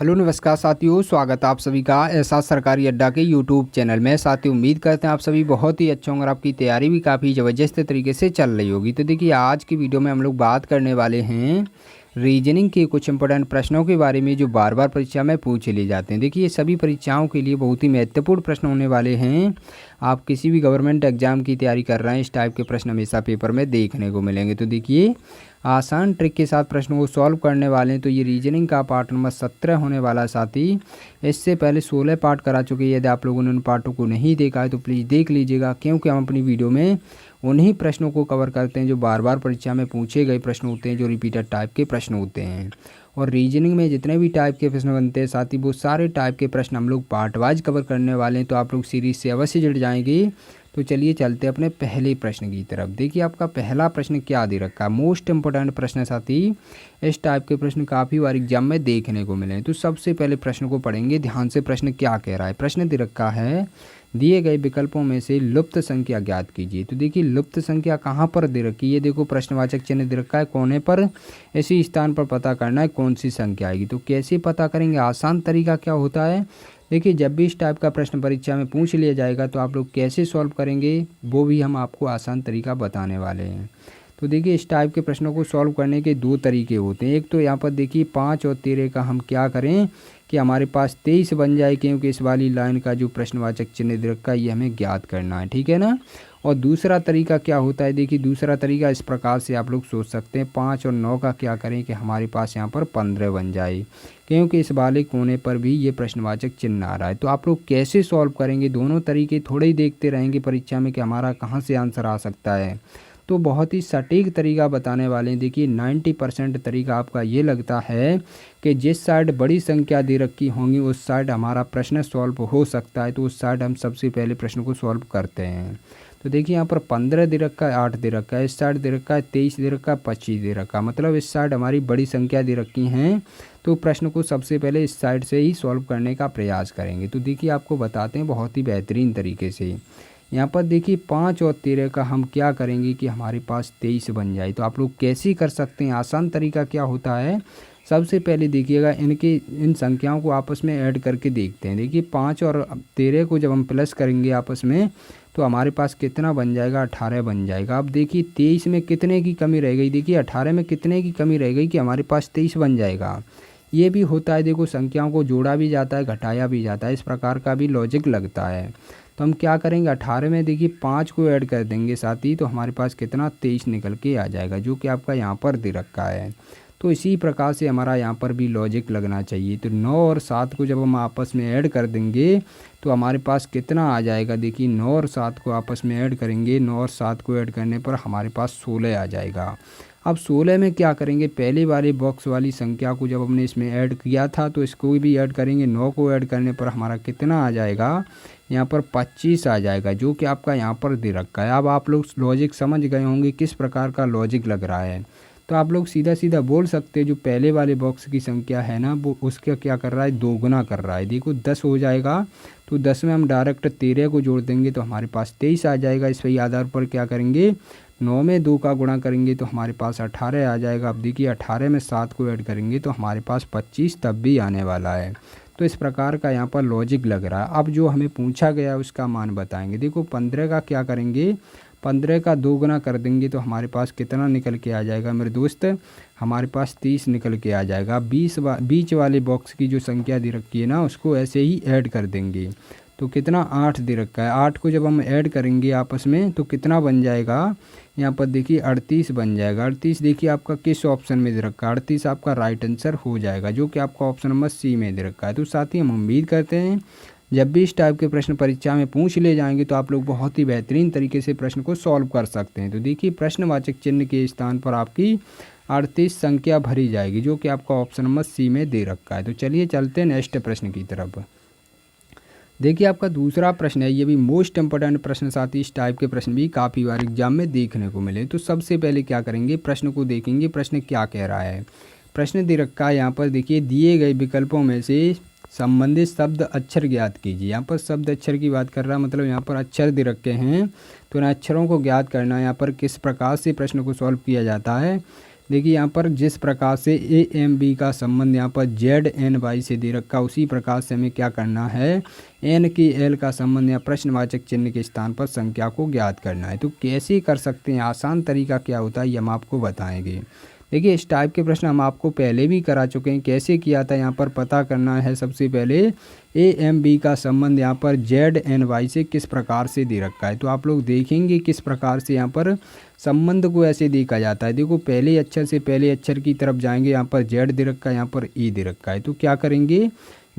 Hello नमस्कार साथियों, स्वागत है आप सभी का एहसास सरकारी अड्डा के यूट्यूब चैनल में। साथियों, उम्मीद करते हैं आप सभी बहुत ही अच्छे होंगे और आपकी तैयारी भी काफ़ी ज़बरदस्त तरीके से चल रही होगी। तो देखिए, आज की वीडियो में हम लोग बात करने वाले हैं रीजनिंग के कुछ इंपॉर्टेंट प्रश्नों के बारे में जो बार बार परीक्षा में पूछ लिए जाते हैं। देखिए, ये सभी परीक्षाओं के लिए बहुत ही महत्वपूर्ण प्रश्न होने वाले हैं। आप किसी भी गवर्नमेंट एग्जाम की तैयारी कर रहे हैं, इस टाइप के प्रश्न हमेशा पेपर में देखने को मिलेंगे। तो देखिए, आसान ट्रिक के साथ प्रश्नों को सॉल्व करने वाले हैं। तो ये रीजनिंग का पार्ट नंबर 17 होने वाला साथी। इससे पहले 16 पार्ट करा चुके हैं। यदि आप लोगों ने उन पार्टों को नहीं देखा है तो प्लीज़ देख लीजिएगा, क्योंकि हम अपनी वीडियो में उन्हीं प्रश्नों को कवर करते हैं जो बार बार परीक्षा में पूछे गए प्रश्न होते हैं, जो रिपीटेड टाइप के प्रश्न होते हैं। और रीजनिंग में जितने भी टाइप के प्रश्न बनते हैं साथी, वो सारे टाइप के प्रश्न हम लोग पार्ट वाइज कवर करने वाले हैं। तो आप लोग सीरीज से अवश्य जुड़ जाएंगे। तो चलिए चलते अपने पहले प्रश्न की तरफ। देखिए, आपका पहला प्रश्न क्या दे रखा है, मोस्ट इंपोर्टेंट प्रश्न है साथी। इस टाइप के प्रश्न काफ़ी बार एग्जाम में देखने को मिले हैं। तो सबसे पहले प्रश्न को पढ़ेंगे ध्यान से। प्रश्न क्या कह रहा है? प्रश्न दे रखा है, दिए गए विकल्पों में से लुप्त संख्या ज्ञात कीजिए। तो देखिए, लुप्त संख्या कहाँ पर दे रखी है? देखो, प्रश्नवाचक चिन्ह दे रखा है कोने पर। इसी स्थान पर पता करना है कौन सी संख्या आएगी। तो कैसे पता करेंगे? आसान तरीका क्या होता है? देखिए, जब भी इस टाइप का प्रश्न परीक्षा में पूछ लिया जाएगा तो आप लोग कैसे सॉल्व करेंगे वो भी हम आपको आसान तरीका बताने वाले हैं। तो देखिए, इस टाइप के प्रश्नों को सॉल्व करने के दो तरीके होते हैं। एक तो यहाँ पर देखिए 5 और 13 का हम क्या करें कि हमारे पास 23 बन जाए, क्योंकि इस वाली लाइन का जो प्रश्नवाचक चिन्ह दे रखा है ये हमें ज्ञात करना है, ठीक है ना। और दूसरा तरीका क्या होता है? देखिए, दूसरा तरीका इस प्रकार से आप लोग सोच सकते हैं, 5 और 9 का क्या करें कि हमारे पास यहाँ पर 15 बन जाए, क्योंकि इस वाले कोने पर भी ये प्रश्नवाचक चिन्ह आ रहा है। तो आप लोग कैसे सॉल्व करेंगे? दोनों तरीके थोड़े ही देखते रहेंगे परीक्षा में कि हमारा कहाँ से आंसर आ सकता है। तो बहुत ही सटीक तरीका बताने वाले हैं। देखिए, 90% तरीका आपका ये लगता है कि जिस साइड बड़ी संख्या दे रखी होंगी उस साइड हमारा प्रश्न सॉल्व हो सकता है। तो उस साइड हम सबसे पहले प्रश्न को सॉल्व करते हैं। तो देखिए, यहाँ पर 15 दे रखा है, 8 दे रखा है, इस साइड दे रखा है 23 दे रखा है, 25 दे रखा है, मतलब इस साइड हमारी बड़ी संख्या दे रखी हैं। तो प्रश्न को सबसे पहले इस साइड से ही सॉल्व करने का प्रयास करेंगे। तो देखिए, आपको बताते हैं बहुत ही बेहतरीन तरीके से। यहाँ पर देखिए, 5 और 13 का हम क्या करेंगे कि हमारे पास 23 बन जाए। तो आप लोग कैसे कर सकते हैं? आसान तरीका क्या होता है, सबसे पहले देखिएगा इन संख्याओं को आपस में ऐड करके देखते हैं। देखिए, 5 और 13 को जब हम प्लस करेंगे आपस में तो हमारे पास कितना बन जाएगा? 18 बन जाएगा। अब देखिए, 23 में कितने की कमी रह गई? देखिए, 18 में कितने की कमी रह गई कि हमारे पास 23 बन जाएगा। ये भी होता है, देखो, संख्याओं को जोड़ा भी जाता है, घटाया भी जाता है, इस प्रकार का भी लॉजिक लगता है। तो हम क्या करेंगे, 18 में देखिए 5 को ऐड कर देंगे साथ ही, तो हमारे पास कितना 23 निकल के आ जाएगा, जो कि आपका यहाँ पर दे रखा है। तो इसी प्रकार से हमारा यहाँ पर भी लॉजिक लगना चाहिए। तो 9 और 7 को जब हम आपस में ऐड कर देंगे तो हमारे पास कितना आ जाएगा? देखिए, 9 और 7 को आपस में ऐड करेंगे, 9 और 7 को ऐड करने पर हमारे पास 16 आ जाएगा। अब 16 में क्या करेंगे? पहले वाले बॉक्स वाली संख्या को जब हमने इसमें ऐड किया था तो इसको भी ऐड करेंगे। 9 को ऐड करने पर हमारा कितना आ जाएगा? यहाँ पर 25 आ जाएगा, जो कि आपका यहाँ पर दे रखा है। अब आप लोग लॉजिक समझ गए होंगे किस प्रकार का लॉजिक लग रहा है। तो आप लोग सीधा सीधा बोल सकते हैं, जो पहले वाले बॉक्स की संख्या है ना, वो उसका क्या कर रहा है? दोगुना कर रहा है। देखो, 10 हो जाएगा, तो 10 में हम डायरेक्ट 13 को जोड़ देंगे तो हमारे पास 23 आ जाएगा। इस वही आधार पर क्या करेंगे, 9 में 2 का गुणा करेंगे तो हमारे पास 18 आ जाएगा। अब देखिए, 18 में 7 को ऐड करेंगे तो हमारे पास 25 तब भी आने वाला है। तो इस प्रकार का यहाँ पर लॉजिक लग रहा है। अब जो हमें पूछा गया उसका मान बताएंगे। देखो, 15 का क्या करेंगे, 15 का 2 गुना कर देंगे तो हमारे पास कितना निकल के आ जाएगा मेरे दोस्त? हमारे पास 30 निकल के आ जाएगा। बीच वाले बॉक्स की जो संख्या दे रखी है ना, उसको ऐसे ही ऐड कर देंगे। तो कितना? 8 दे रखा है। 8 को जब हम ऐड करेंगे आपस में तो कितना बन जाएगा? यहाँ पर देखिए 38 बन जाएगा। 38 देखिए आपका किस ऑप्शन में दे रखा है? 38 आपका राइट आंसर हो जाएगा, जो कि आपका ऑप्शन नंबर सी में दे रखा है। तो साथ ही हम उम्मीद करते हैं जब भी इस टाइप के प्रश्न परीक्षा में पूछ ले जाएंगे तो आप लोग बहुत ही बेहतरीन तरीके से प्रश्न को सॉल्व कर सकते हैं। तो देखिए, प्रश्नवाचक चिन्ह के स्थान पर आपकी 38 संख्या भरी जाएगी, जो कि आपका ऑप्शन नंबर सी में दे रखा है। तो चलिए चलते हैं नेक्स्ट प्रश्न की तरफ। देखिए, आपका दूसरा प्रश्न है, ये भी मोस्ट इंपोर्टेंट प्रश्न साथ ही इस टाइप के प्रश्न भी काफ़ी बार एग्जाम में देखने को मिले। तो सबसे पहले क्या करेंगे, प्रश्न को देखेंगे, प्रश्न क्या कह रहा है। प्रश्न दे रखा है यहाँ पर, देखिए, दिए गए विकल्पों में से संबंधित शब्द अक्षर ज्ञात कीजिए। यहाँ पर शब्द अक्षर की बात कर रहा है, मतलब यहाँ पर अक्षर दे रखे हैं तो इन अक्षरों को ज्ञात करना है। यहाँ पर किस प्रकार से प्रश्न को सॉल्व किया जाता है देखिए यहाँ पर जिस प्रकार से ए एम बी का संबंध यहाँ पर जेड एन वाई से दे रखा, उसी प्रकार से हमें क्या करना है, एन की एल का संबंध या प्रश्नवाचक चिन्ह के स्थान पर संख्या को ज्ञात करना है। तो कैसे कर सकते हैं, आसान तरीका क्या होता है, ये हम आपको बताएंगे। देखिए इस टाइप के प्रश्न हम आपको पहले भी करा चुके हैं। कैसे किया था, यहाँ पर पता करना है सबसे पहले ए एम बी का संबंध यहाँ पर जेड एन वाई से किस प्रकार से दे रखा है। तो आप लोग देखेंगे किस प्रकार से यहाँ पर संबंध को ऐसे देखा जाता है। देखो पहले अक्षर से पहले अक्षर की तरफ जाएंगे, यहाँ पर जेड दे रखा है, यहाँ पर ए दे रखा है। तो क्या करेंगे,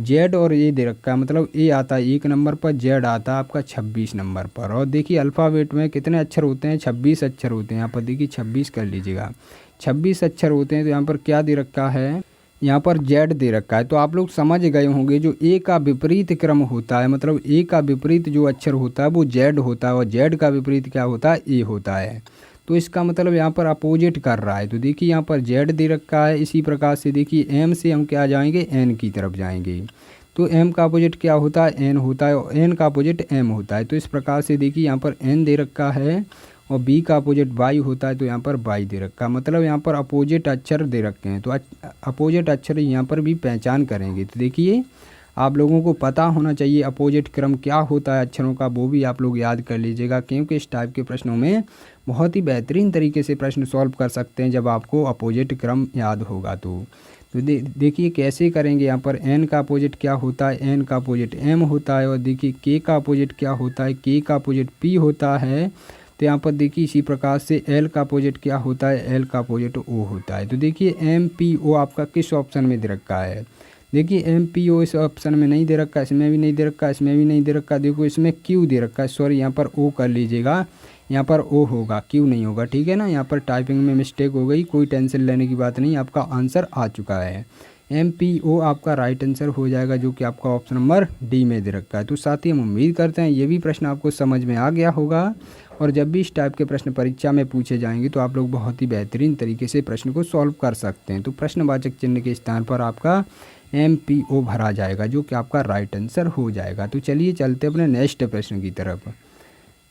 जेड और ए दे रखा है, मतलब ए आता है 1 नंबर पर, जेड आता है आपका 26 नंबर पर। और देखिए अल्फ़ाबेट में कितने अक्षर होते हैं, 26 अक्षर होते हैं। यहाँ पर देखिए 26 कर लीजिएगा, 26 अक्षर होते हैं। तो यहाँ पर क्या दे रखा है, यहाँ पर जेड दे रखा है। तो आप लोग समझ गए होंगे जो ए का विपरीत क्रम होता है, मतलब ए का विपरीत जो अक्षर होता है वो जेड होता है, और जेड का विपरीत क्या होता है, ए होता है। तो इसका मतलब यहाँ पर अपोजिट कर रहा है। तो देखिए यहाँ पर जेड दे रखा है, इसी प्रकार से देखिए एम से हम क्या जाएंगे, एन की तरफ जाएंगे। तो एम का अपोजिट क्या होता है, एन होता है, और एन का अपोजिट एम होता है। तो इस प्रकार से देखिए यहाँ पर एन दे रखा है और बी का अपोजिट वाई होता है, तो यहाँ पर वाई दे रखा है, मतलब यहाँ पर अपोजिट अक्षर दे रखे हैं। तो अपोजिट अक्षर यहाँ पर भी पहचान करेंगे। तो देखिए आप लोगों को पता होना चाहिए अपोजिट क्रम क्या होता है अक्षरों का, वो भी आप लोग याद कर लीजिएगा, क्योंकि इस टाइप के प्रश्नों में बहुत ही बेहतरीन तरीके से प्रश्न सॉल्व कर सकते हैं जब आपको अपोजिट क्रम याद होगा। तो देखिए कैसे करेंगे, यहाँ पर एन का अपोजिट क्या होता है, एन का अपोजिट एम होता है। और देखिए के का अपोजिट क्या होता है, के का अपोजिट पी होता है। तो यहाँ पर देखिए इसी प्रकार से एल का अपोजिट क्या होता है, एल का अपोजिट ओ होता है। तो देखिए एम पी ओ आपका किस ऑप्शन में दे रखा है, देखिए एम पी ओ इस ऑप्शन में नहीं दे रखा, इसमें भी नहीं दे रखा, इसमें भी नहीं दे रखा। देखो इसमें क्यू दे रखा है, सॉरी यहाँ पर ओ कर लीजिएगा, यहाँ पर ओ होगा, क्यू नहीं होगा, ठीक है ना। यहाँ पर टाइपिंग में मिस्टेक हो गई, कोई टेंशन लेने की बात नहीं, आपका आंसर आ चुका है। एम पी ओ आपका राइट आंसर हो जाएगा, जो कि आपका ऑप्शन नंबर डी में दे रखा है। तो साथ ही हम उम्मीद करते हैं ये भी प्रश्न आपको समझ में आ गया होगा, और जब भी इस टाइप के प्रश्न परीक्षा में पूछे जाएंगे तो आप लोग बहुत ही बेहतरीन तरीके से प्रश्न को सॉल्व कर सकते हैं। तो प्रश्नवाचक चिन्ह के स्थान पर आपका MPO भरा जाएगा, जो कि आपका राइट आंसर हो जाएगा। तो चलिए चलते अपने नेक्स्ट प्रश्न की तरफ।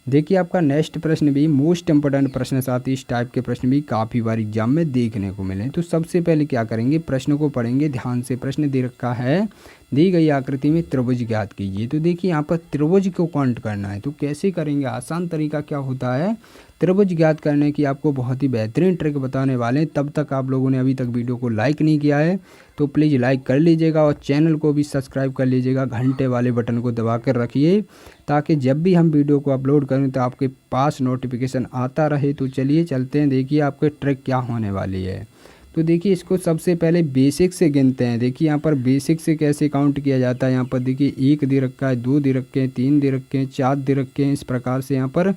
देखिए आपका नेक्स्ट प्रश्न भी मोस्ट इंपोर्टेंट प्रश्न, साथ ही इस टाइप के प्रश्न भी काफ़ी बार एग्जाम में देखने को मिले। तो सबसे पहले क्या करेंगे, प्रश्न को पढ़ेंगे ध्यान से। प्रश्न दे रखा है, दी गई आकृति में त्रिभुज ज्ञात कीजिए। तो देखिए यहाँ पर त्रिभुज को काउंट करना है। तो कैसे करेंगे, आसान तरीका क्या होता है, त्रिभुज ज्ञात करने की आपको बहुत ही बेहतरीन ट्रिक बताने वाले हैं। तब तक आप लोगों ने अभी तक वीडियो को लाइक नहीं किया है तो प्लीज़ लाइक कर लीजिएगा, और चैनल को भी सब्सक्राइब कर लीजिएगा, घंटे वाले बटन को दबा कर रखिए, ताकि जब भी हम वीडियो को अपलोड करें तो आपके पास नोटिफिकेशन आता रहे। तो चलिए चलते हैं, देखिए आपके ट्रिक क्या होने वाली है। तो देखिए इसको सबसे पहले बेसिक से गिनते हैं। देखिए यहाँ पर बेसिक से कैसे काउंट किया जाता है। यहाँ पर देखिए 1 दे रखा है, 2 दे रखे हैं, 3 दे रखे हैं, 4 दे रखे हैं। इस प्रकार से यहाँ पर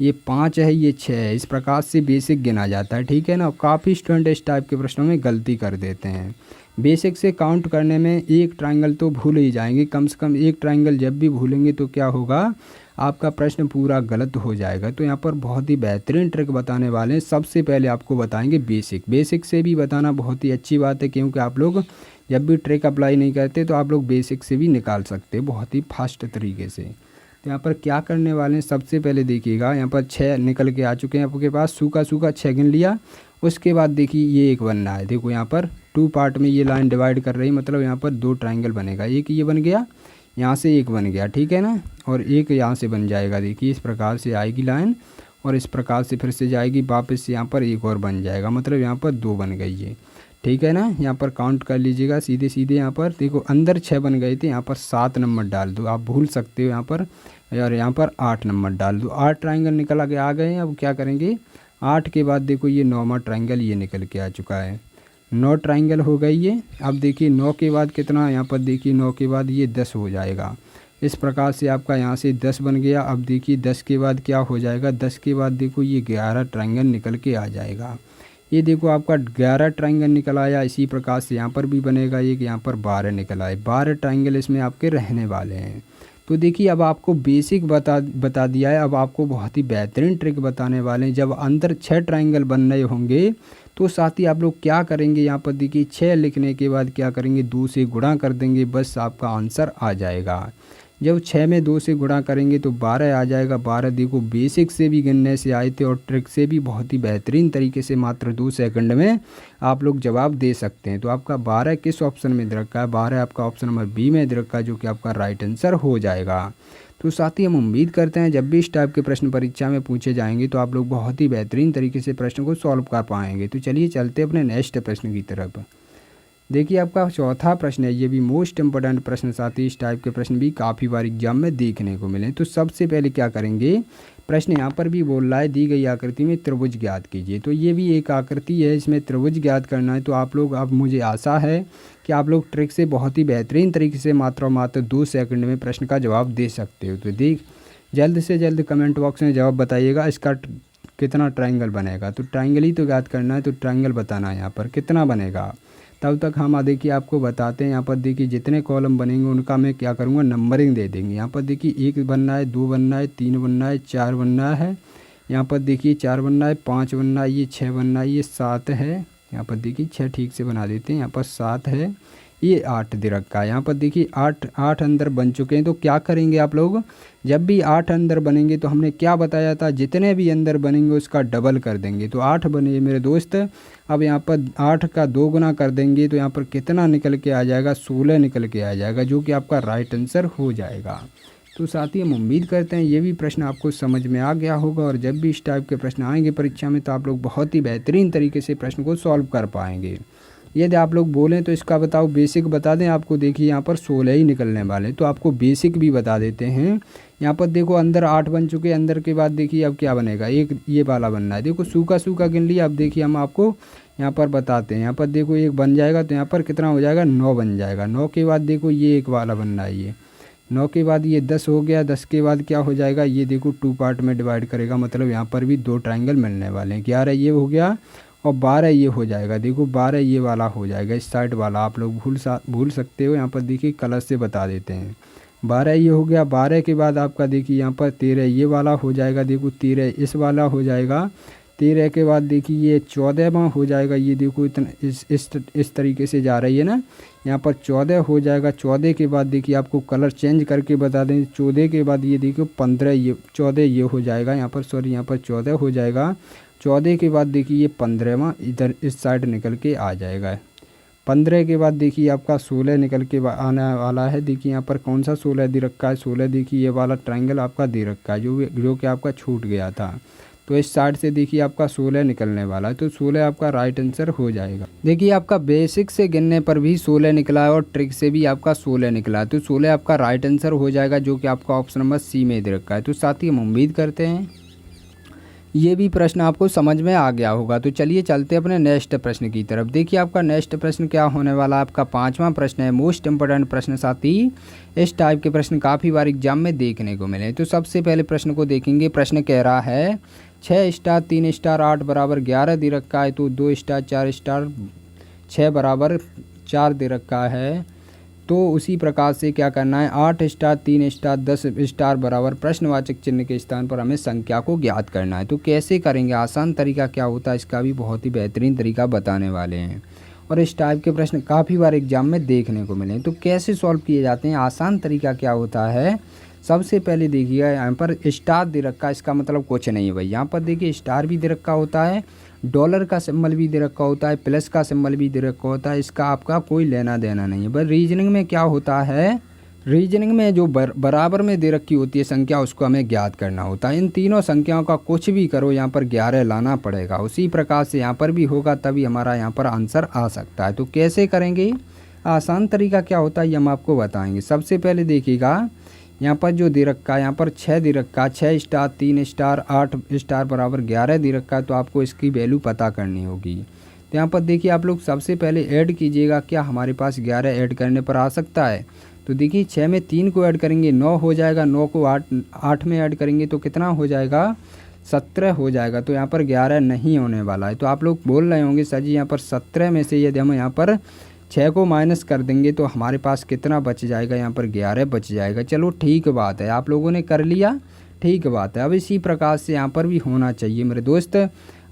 ये 5 है, ये 6 है। इस प्रकार से बेसिक गिना जाता है, ठीक है ना। काफ़ी स्टूडेंट इस टाइप के प्रश्नों में गलती कर देते हैं। बेसिक से काउंट करने में एक ट्रायंगल तो भूल ही जाएंगे, कम से कम एक ट्रायंगल जब भी भूलेंगे तो क्या होगा, आपका प्रश्न पूरा गलत हो जाएगा। तो यहाँ पर बहुत ही बेहतरीन ट्रिक बताने वाले हैं। सबसे पहले आपको बताएंगे बेसिक। बेसिक से भी बताना बहुत ही अच्छी बात है, क्योंकि आप लोग जब भी ट्रिक अप्लाई नहीं करते तो आप लोग बेसिक से भी निकाल सकते हैं बहुत ही फास्ट तरीके से। तो यहाँ पर क्या करने वाले हैं, सबसे पहले देखिएगा यहाँ पर 6 निकल के आ चुके हैं आपके पास, सूखा 6 गिन लिया। उसके बाद देखिए ये एक बनना है। देखो यहाँ पर 2 पार्ट में ये लाइन डिवाइड कर रही है, मतलब यहाँ पर 2 ट्रायंगल बनेगा। एक ये बन गया, यहाँ से एक बन गया, ठीक है ना, और एक यहाँ से बन जाएगा। देखिए इस प्रकार से आएगी लाइन, और इस प्रकार से फिर से जाएगी वापस से, यहाँ पर एक और बन जाएगा, मतलब यहाँ पर 2 बन गई है, ठीक है ना। यहाँ पर काउंट कर लीजिएगा सीधे सीधे। यहाँ पर देखो अंदर 6 बन गए थे, यहाँ पर 7 नंबर डाल दो, आप भूल सकते हो यहाँ पर, और यहाँ पर 8 नंबर डाल दो। 8 ट्रायंगल निकल के आ गए हैं। अब क्या करेंगे, 8 के बाद देखो ये 9वां ट्रायंगल ये निकल के आ चुका है, 9 ट्रायंगल हो गई है। अब देखिए 9 के बाद कितना, यहाँ पर देखिए 9 के बाद ये 10 हो जाएगा। इस प्रकार से आपका यहाँ से 10 बन गया। अब देखिए 10 के बाद क्या हो जाएगा, 10 के बाद देखो ये 11 ट्रायंगल निकल के आ जाएगा। ये देखो आपका 11 ट्रायंगल निकल आया। इसी प्रकार से यहाँ पर भी बनेगा एक, यहाँ पर 12 निकल आए। 12 ट्रायंगल इसमें आपके रहने वाले हैं। तो देखिए अब आपको बेसिक बता दिया है, अब आपको बहुत ही बेहतरीन ट्रिक बताने वाले हैं। जब अंदर 6 ट्रायंगल बन रहे होंगे तो साथ ही आप लोग क्या करेंगे, यहाँ पर देखिए 6 लिखने के बाद क्या करेंगे, 2 से गुणा कर देंगे, बस आपका आंसर आ जाएगा। जब 6 में 2 से गुणा करेंगे तो 12 आ जाएगा। 12 देखो बेसिक से भी गिनने से आए थे और ट्रिक से भी बहुत ही बेहतरीन तरीके से मात्र 2 सेकंड में आप लोग जवाब दे सकते हैं। तो आपका 12 किस ऑप्शन में दे रखा है? 12 आपका ऑप्शन नंबर बी में दे रखा है, जो कि आपका राइट आंसर हो जाएगा। तो साथ ही हम उम्मीद करते हैं जब भी इस टाइप के प्रश्न परीक्षा में पूछे जाएंगे तो आप लोग बहुत ही बेहतरीन तरीके से प्रश्न को सॉल्व कर पाएंगे। तो चलिए चलते अपने नेक्स्ट प्रश्न की तरफ। देखिए आपका चौथा प्रश्न है, ये भी मोस्ट इंपोर्टेंट प्रश्न। साथ ही इस टाइप के प्रश्न भी काफ़ी बार एग्जाम में देखने को मिले। तो सबसे पहले क्या करेंगे, प्रश्न यहाँ पर भी बोल रहा है दी गई आकृति में त्रिभुज ज्ञात कीजिए। तो ये भी एक आकृति है, इसमें त्रिभुज ज्ञात करना है। तो आप लोग, अब मुझे आशा है कि आप लोग ट्रिक से बहुत ही बेहतरीन तरीके से मात्र 2 सेकंड में प्रश्न का जवाब दे सकते हो। तो जल्द से जल्द कमेंट बॉक्स में जवाब बताइएगा इसका कितना ट्रायंगल बनेगा। तो ट्रायंगल ही तो ज्ञात करना है, तो ट्रायंगल बताना है यहाँ पर कितना बनेगा। तब तक हम देखिए आपको बताते हैं। यहाँ पर देखिए जितने कॉलम बनेंगे उनका मैं क्या करूँगा, नंबरिंग दे देंगे। यहाँ पर देखिए 1 बनना है, 2 बनना है, 3 बनना है, 4 बनना है। यहाँ पर देखिए 4 बनना है, 5 बनना है, ये 6 बनना है, ये 7 है। यहाँ पर देखिए 6 ठीक से बना देते हैं। यहाँ पर 7 है, ये 8 दे रखा है। यहाँ पर देखिए 8 अंदर बन चुके हैं। तो क्या करेंगे आप लोग, जब भी 8 अंदर बनेंगे तो हमने क्या बताया था, जितने भी अंदर बनेंगे उसका डबल कर देंगे। तो 8 बने मेरे दोस्त। अब यहाँ पर 8 का 2 गुना कर देंगे तो यहाँ पर कितना निकल के आ जाएगा, 16 निकल के आ जाएगा, जो कि आपका राइट आंसर हो जाएगा। तो साथ ही हम उम्मीद करते हैं ये भी प्रश्न आपको समझ में आ गया होगा और जब भी इस टाइप के प्रश्न आएंगे परीक्षा में तो आप लोग बहुत ही बेहतरीन तरीके से प्रश्न को सॉल्व कर पाएंगे। यदि आप लोग बोलें तो इसका बताओ बेसिक बता दें आपको। देखिए यहाँ पर 16 ही निकलने वाले, तो आपको बेसिक भी बता देते हैं। यहाँ पर देखो अंदर 8 बन चुके, अंदर के बाद देखिए अब क्या बनेगा, एक ये वाला बनना है। देखो सूखा सूखा गिन लिया। अब देखिए हम आपको यहाँ पर बताते हैं। यहाँ पर देखो 1 बन जाएगा तो यहाँ पर कितना हो जाएगा, 9 बन जाएगा। 9 के बाद देखो ये एक वाला बनना है, ये 9 के बाद ये 10 हो गया। 10 के बाद क्या हो जाएगा, ये देखो 2 पार्ट में डिवाइड करेगा, मतलब यहाँ पर भी 2 ट्रायंगल मिलने वाले हैं। 11 ये हो गया और 12 ये हो जाएगा। देखो 12 ये वाला हो जाएगा, इस साइड वाला आप लोग भूल सकते हो। यहाँ पर देखिए कलर से बता देते हैं। 12 ये हो गया। 12 के बाद आपका देखिए यहाँ पर 13 ये वाला हो जाएगा। देखो 13 इस वाला हो जाएगा। 13 के बाद देखिए ये 14वां हो जाएगा। ये देखो इतना इस तरीके से जा रही है ना, यहाँ पर 14 हो जाएगा। 14 के बाद देखिए आपको कलर चेंज करके बता दें। 14 के बाद ये देखिए 15 ये 14 ये हो जाएगा। यहाँ पर सॉरी यहाँ पर 14 हो जाएगा। 14 के बाद देखिए ये 15वां इधर इस साइड निकल के आ जाएगा। 15 के बाद देखिए आपका 16 निकल के आने वाला है। देखिए यहाँ पर कौन सा 16 दे रखा है, 16 देखिए ये वाला ट्रायंगल आपका दे रखा है जो कि आपका छूट गया था। तो इस साइड से देखिए आपका 16 निकलने वाला है। तो 16 आपका राइट आंसर हो जाएगा। देखिए आपका बेसिक से गिनने पर भी 16 निकला है और ट्रिक से भी आपका 16 निकला है। तो 16 आपका राइट आंसर हो जाएगा, जो कि आपका ऑप्शन नंबर सी में दे रखा है। तो साथ ही हम उम्मीद करते हैं ये भी प्रश्न आपको समझ में आ गया होगा। तो चलिए चलते अपने नेक्स्ट प्रश्न की तरफ। देखिए आपका नेक्स्ट प्रश्न क्या होने वाला है, आपका 5वां प्रश्न है, मोस्ट इंपोर्टेंट प्रश्न। साथ ही इस टाइप के प्रश्न काफ़ी बार एग्जाम में देखने को मिले। तो सबसे पहले प्रश्न को देखेंगे। प्रश्न कह रहा है 6 स्टार 3 स्टार 8 बराबर 11 दे रखा है। तो 2 स्टार 4 स्टार 6 बराबर 4 दे रखा है। तो उसी प्रकार से क्या करना है, 8 स्टार 3 स्टार 10 स्टार बराबर प्रश्नवाचक चिन्ह के स्थान पर हमें संख्या को ज्ञात करना है। तो कैसे करेंगे, आसान तरीका क्या होता है इसका भी बहुत ही बेहतरीन तरीका बताने वाले हैं। और इस टाइप के प्रश्न काफ़ी बार एग्जाम में देखने को मिले। तो कैसे सॉल्व किए जाते हैं, आसान तरीका क्या होता है। सबसे पहले देखिएगा यहाँ पर स्टार दे रखा है, इसका मतलब कुछ नहीं है भाई। यहाँ पर देखिए स्टार भी दे रखा होता है, डॉलर का सिंबल भी दे रखा होता है, प्लस का सिंबल भी दे रखा होता है। इसका आपका कोई लेना देना नहीं है। बस रीजनिंग में क्या होता है, रीजनिंग में जो बराबर में दे रखी होती है संख्या उसको हमें ज्ञात करना होता है। इन तीनों संख्याओं का कुछ भी करो यहाँ पर 11 लाना पड़ेगा। उसी प्रकार से यहाँ पर भी होगा, तभी हमारा यहाँ पर आंसर आ सकता है। तो कैसे करेंगे, आसान तरीका क्या होता है ये हम आपको बताएंगे। सबसे पहले देखिएगा यहाँ पर जो दे रखा है, यहाँ पर 6 दे रखा है। 6 स्टार 3 स्टार 8 स्टार बराबर 11 दे रखा है। तो आपको इसकी वैल्यू पता करनी होगी। तो यहाँ पर देखिए आप लोग सबसे पहले ऐड कीजिएगा, क्या हमारे पास 11 ऐड करने पर आ सकता है। तो देखिए 6 में 3 को ऐड करेंगे 9 हो जाएगा। 9 को 8 में ऐड करेंगे तो कितना हो जाएगा, 17 हो जाएगा। तो यहाँ पर 11 नहीं होने वाला है। तो आप लोग बोल रहे होंगे सर जी यहाँ पर 17 में से यदि हम यहाँ पर 6 को माइनस कर देंगे तो हमारे पास कितना बच जाएगा, यहाँ पर 11 बच जाएगा। चलो ठीक बात है, आप लोगों ने कर लिया, ठीक बात है। अब इसी प्रकार से यहाँ पर भी होना चाहिए मेरे दोस्त।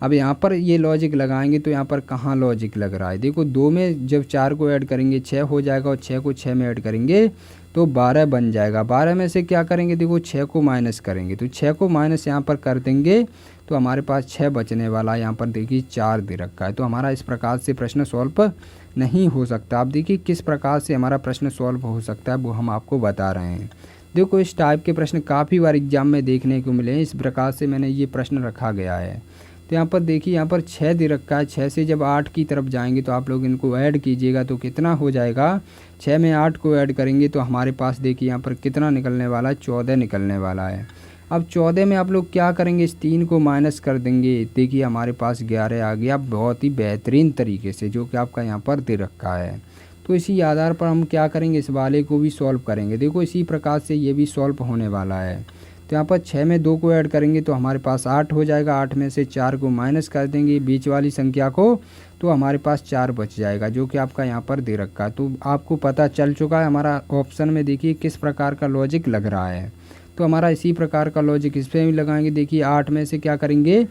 अब यहाँ पर ये लॉजिक लगाएंगे तो यहाँ पर कहाँ लॉजिक लग रहा है। देखो 2 में जब 4 को ऐड करेंगे 6 हो जाएगा और 6 को 6 में ऐड करेंगे तो 12 बन जाएगा। 12 में से क्या करेंगे, देखो 6 को माइनस करेंगे तो 6 को माइनस यहाँ पर कर देंगे तो हमारे पास 6 बचने वाला है। यहाँ पर देखिए 4 दे रखा है, तो हमारा इस प्रकार से प्रश्न सॉल्व नहीं हो सकता। आप देखिए किस प्रकार से हमारा प्रश्न सॉल्व हो सकता है वो हम आपको बता रहे हैं। देखो इस टाइप के प्रश्न काफ़ी बार एग्जाम में देखने को मिले हैं, इस प्रकार से मैंने ये प्रश्न रखा गया है। तो यहाँ पर देखिए यहाँ पर 6 दे रखा है, 6 से जब 8 की तरफ जाएंगे तो आप लोग इनको ऐड कीजिएगा तो कितना हो जाएगा, 6 में 8 को ऐड करेंगे तो हमारे पास देखिए यहाँ पर कितना निकलने वाला है, 14 निकलने वाला है। अब 14 में आप लोग क्या करेंगे, इस 3 को माइनस कर देंगे, देखिए हमारे पास 11 आ गया बहुत ही बेहतरीन तरीके से, जो कि आपका यहाँ पर दे रखा है। तो इसी आधार पर हम क्या करेंगे, इस वाले को भी सॉल्व करेंगे। देखो इसी प्रकार से ये भी सॉल्व होने वाला है। तो यहाँ पर 6 में 2 को ऐड करेंगे तो हमारे पास 8 हो जाएगा, 8 में से 4 को माइनस कर देंगे बीच वाली संख्या को तो हमारे पास 4 बच जाएगा, जो कि आपका यहाँ पर दे रखा है। तो आपको पता चल चुका है हमारा ऑप्शन में देखिए किस प्रकार का लॉजिक लग रहा है। तो हमारा इसी प्रकार का लॉजिक इस पर भी लगाएंगे। देखिए 8 में से क्या करेंगे,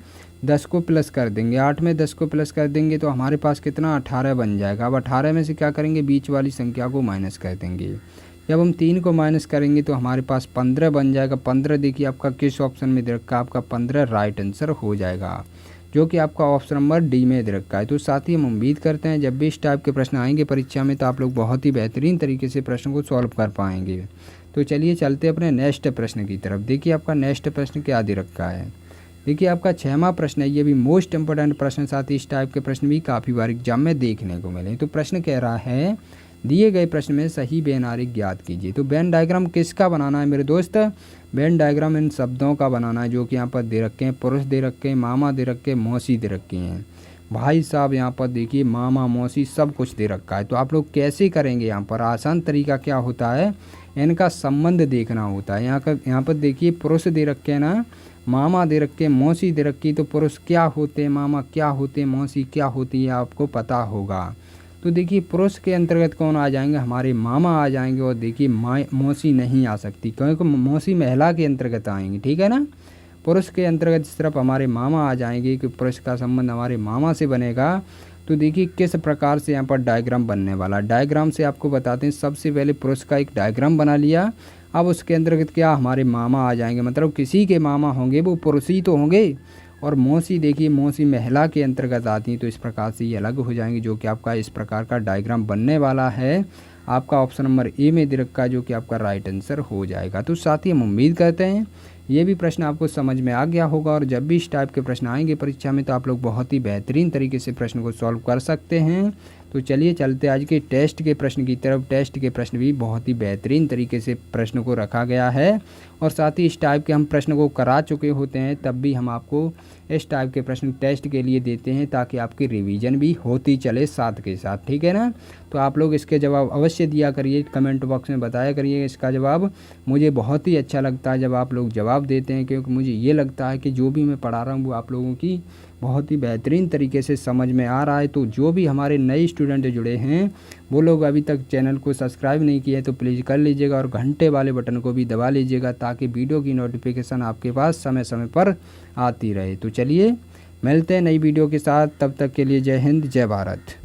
10 को प्लस कर देंगे, 8 में 10 को प्लस कर देंगे तो हमारे पास कितना 18 बन जाएगा। अब 18 में से क्या करेंगे, बीच वाली संख्या को माइनस कर देंगे। जब हम 3 को माइनस करेंगे तो हमारे पास 15 बन जाएगा। 15 देखिए आपका किस ऑप्शन में दे रखा है, आपका 15 राइट आंसर हो जाएगा, जो कि आपका ऑप्शन नंबर डी में दे रखा है। तो साथ ही हम उम्मीद करते हैं जब भी इस टाइप के प्रश्न आएंगे परीक्षा में तो आप लोग बहुत ही बेहतरीन तरीके से प्रश्न को सॉल्व कर पाएंगे। तो चलिए चलते अपने नेक्स्ट प्रश्न की तरफ। देखिए आपका नेक्स्ट प्रश्न क्या दे रखा है। देखिए आपका 6वां प्रश्न है, ये भी मोस्ट इंपॉर्टेंट प्रश्न, साथ ही इस टाइप के प्रश्न भी काफ़ी बार एग्जाम में देखने को मिले। तो प्रश्न कह रहा है दिए गए प्रश्न में सही वेन आरेख ज्ञात कीजिए। तो वेन डायग्राम किसका बनाना है मेरे दोस्त, वेन डायग्राम इन शब्दों का बनाना है जो कि यहाँ पर दे रखे हैं, पुरुष दे रखे हैं, मामा दे रखे हैं, मौसी दे रखे हैं। भाई साहब यहाँ पर देखिए मामा मौसी सब कुछ दे रखा है। तो आप लोग कैसे करेंगे, यहाँ पर आसान तरीका क्या होता है, इनका संबंध देखना होता है। यहाँ पर देखिए पुरुष दे रखे हैं ना, मामा दे रखे, मौसी दे रखी, तो पुरुष क्या होते हैं, मामा क्या होते हैं, मौसी क्या होती है आपको पता होगा। तो देखिए पुरुष के अंतर्गत कौन आ जाएंगे, हमारे मामा आ जाएंगे, और देखिए मौसी नहीं आ सकती क्योंकि मौसी महिला के अंतर्गत आएंगी, ठीक है ना। पुरुष के अंतर्गत सिर्फ हमारे मामा आ जाएंगे कि पुरुष का संबंध हमारे मामा से बनेगा। तो देखिए किस प्रकार से यहाँ पर डायग्राम बनने वाला, डायग्राम से आपको बताते हैं। सबसे पहले पुरुष का एक डायग्राम बना लिया, अब उसके अंतर्गत क्या हमारे मामा आ जाएंगे, मतलब किसी के मामा होंगे वो पुरुष ही तो होंगे। और मौसी देखिए मौसी महिला के अंतर्गत आती हैं, तो इस प्रकार से ये अलग हो जाएंगे, जो कि आपका इस प्रकार का डायग्राम बनने वाला है। आपका ऑप्शन नंबर ए में दे रखा है, जो कि आपका राइट आंसर हो जाएगा। तो साथ ही हम उम्मीद करते हैं ये भी प्रश्न आपको समझ में आ गया होगा, और जब भी इस टाइप के प्रश्न आएंगे परीक्षा में तो आप लोग बहुत ही बेहतरीन तरीके से प्रश्न को सॉल्व कर सकते हैं। तो चलिए चलते आज के टेस्ट के प्रश्न की तरफ। टेस्ट के प्रश्न भी बहुत ही बेहतरीन तरीके से प्रश्न को रखा गया है, और साथ ही इस टाइप के हम प्रश्न को करा चुके होते हैं, तब भी हम आपको इस टाइप के प्रश्न टेस्ट के लिए देते हैं ताकि आपकी रिवीजन भी होती चले साथ के साथ, ठीक है ना। तो आप लोग इसके जवाब अवश्य दिया करिए, कमेंट बॉक्स में बताया करिए इसका जवाब। मुझे बहुत ही अच्छा लगता है जब आप लोग जवाब देते हैं, क्योंकि मुझे ये लगता है कि जो भी मैं पढ़ा रहा हूँ वो आप लोगों की बहुत ही बेहतरीन तरीके से समझ में आ रहा है। तो जो भी हमारे नए स्टूडेंट जुड़े हैं वो लोग अभी तक चैनल को सब्सक्राइब नहीं किए तो प्लीज़ कर लीजिएगा, और घंटे वाले बटन को भी दबा लीजिएगा ताकि वीडियो की नोटिफिकेशन आपके पास समय समय पर आती रहे। तो चलिए मिलते हैं नई वीडियो के साथ, तब तक के लिए जय हिंद जय भारत।